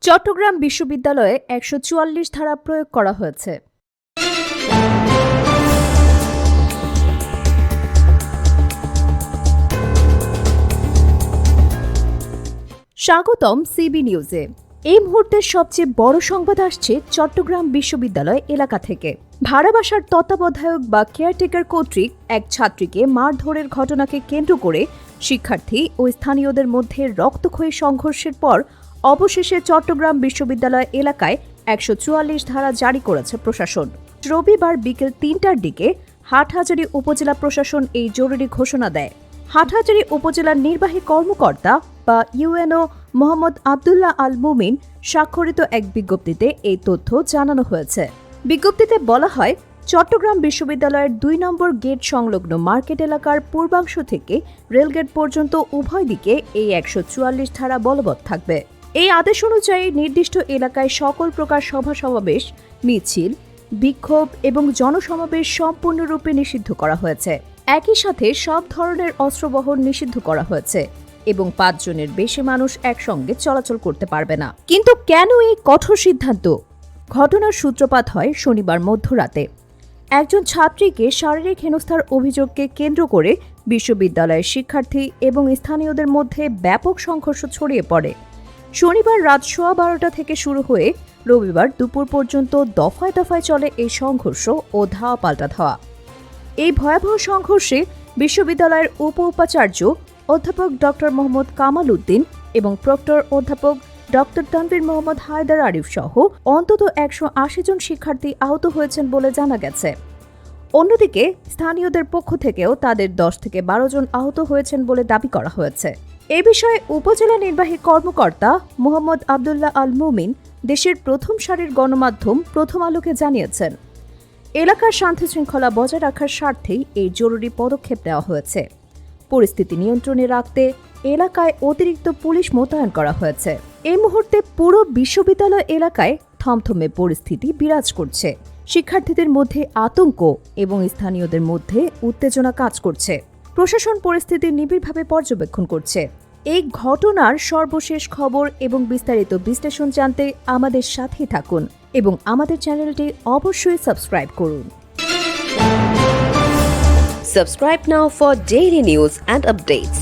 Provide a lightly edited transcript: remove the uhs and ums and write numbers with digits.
চট্টগ্রাম বিশ্ববিদ্যালয়ে ১৪৪ ধারা প্রয়োগ করা হয়েছে। স্বাগতম সিবি নিউজে। এই মুহূর্তের সবচেয়ে বড় সংবাদ আসছে চট্টগ্রাম বিশ্ববিদ্যালয় এলাকা থেকে। ভাড়া বাসার তত্ত্বাবধায়ক বা কেয়ারটেকার কর্তৃক এক ছাত্রীকে মারধরের ঘটনাকে কেন্দ্র করে শিক্ষার্থী ও স্থানীয়দের মধ্যে রক্তক্ষয়ী সংঘর্ষের পর অবশেষে চট্টগ্রাম বিশ্ববিদ্যালয় এলাকায় ১৪৪ ধারা জারি করেছে প্রশাসন। রবিবার বিকেল ৩টার দিকে হাটহাজারী উপজেলা প্রশাসন এই জরুরি ঘোষণা দেয়। হাটহাজারী উপজেলার নির্বাহী কর্মকর্তা বা ইউএনও মোহাম্মদ আবদুল্লাহ আল মুমিন স্বাক্ষরিত এক বিজ্ঞপ্তিতে এই তথ্য জানানো হয়েছে। বিজ্ঞপ্তিতে বলা হয়, চট্টগ্রাম বিশ্ববিদ্যালয়ের ২ নম্বর গেট সংলগ্ন মার্কেট এলাকার পূর্বাংশ থেকে রেলগেট পর্যন্ত উভয় দিকে এই ১৪৪ ধারা বলবৎ থাকবে। এই আদেশ অনুযায়ী নির্দিষ্ট এলাকায় সকল প্রকার সভা সমাবেশ, মিছিল, বিক্ষোভ এবং জনসমাবেশ সম্পূর্ণরূপে নিষিদ্ধ করা হয়েছে। একই সাথে সব ধরনের অস্ত্রবহন নিষিদ্ধ করা হয়েছে এবং ৫ জনের বেশি মানুষ একসঙ্গে চলাচল করতে পারবে না। কিন্তু কেন এই কঠোর সিদ্ধান্ত? ঘটনার সূত্রপাত হয় শনিবার মধ্যরাতে। একজন ছাত্রীকে শারীরিক হেনস্থার অভিযোগকে কেন্দ্র করে বিশ্ববিদ্যালয়ের শিক্ষার্থী এবং স্থানীয়দের মধ্যে ব্যাপক সংঘর্ষ ছড়িয়ে পড়ে। শনিবার রাত 12:15 থেকে শুরু হয়ে রবিবার দুপুর পর্যন্ত দফায় দফায় চলে এই সংঘর্ষ ও ধাওয়া পাল্টা ধাওয়া। এই ভয়াবহ সংঘর্ষে বিশ্ববিদ্যালয়ের উপাচার্য অধ্যাপক ডক্টর মোহাম্মদ কামাল উদ্দিন এবং প্রক্টর অধ্যাপক ডক্টর তানভীর মোহাম্মদ হায়দার আরিফ সহ অন্তত ১৮০ জন শিক্ষার্থী আহত হয়েছেন বলে জানা গেছে। অন্যদিকে স্থানীয়দের পক্ষ থেকেও তাদের ১০ থেকে ১২ জন আহত হয়েছেন বলে দাবি করা হয়েছে। এ বিষয়ে উপজেলা নির্বাহী কর্মকর্তা মোহাম্মদ আবদুল্লাহ আল মুমিন দেশের প্রথম সারির গণমাধ্যম প্রথম আলোকে জানিয়েছেন, এলাকার শান্তি শৃঙ্খলা বজায় রাখার স্বার্থেই এই জরুরি পদক্ষেপ নেওয়া হয়েছে। পরিস্থিতি নিয়ন্ত্রণে রাখতে এলাকায় অতিরিক্ত পুলিশ মোতায়েন করা হয়েছে। এই মুহূর্তে পুরো বিশ্ববিদ্যালয় এলাকায় থমথমে পরিস্থিতি বিরাজ করছে। শিক্ষার্থীদের মধ্যে আতঙ্ক এবং স্থানীয়দের মধ্যে উত্তেজনা কাজ করছে। প্রশাসন পরিস্থিতি নিবিড়ভাবে পর্যবেক্ষণ করছে। এই ঘটনার সর্বশেষ খবর এবং বিস্তারিত বিশ্লেষণ জানতে আমাদের সাথেই থাকুন এবং আমাদের চ্যানেলটি অবশ্যই সাবস্ক্রাইব করুন। Subscribe now for daily news and updates.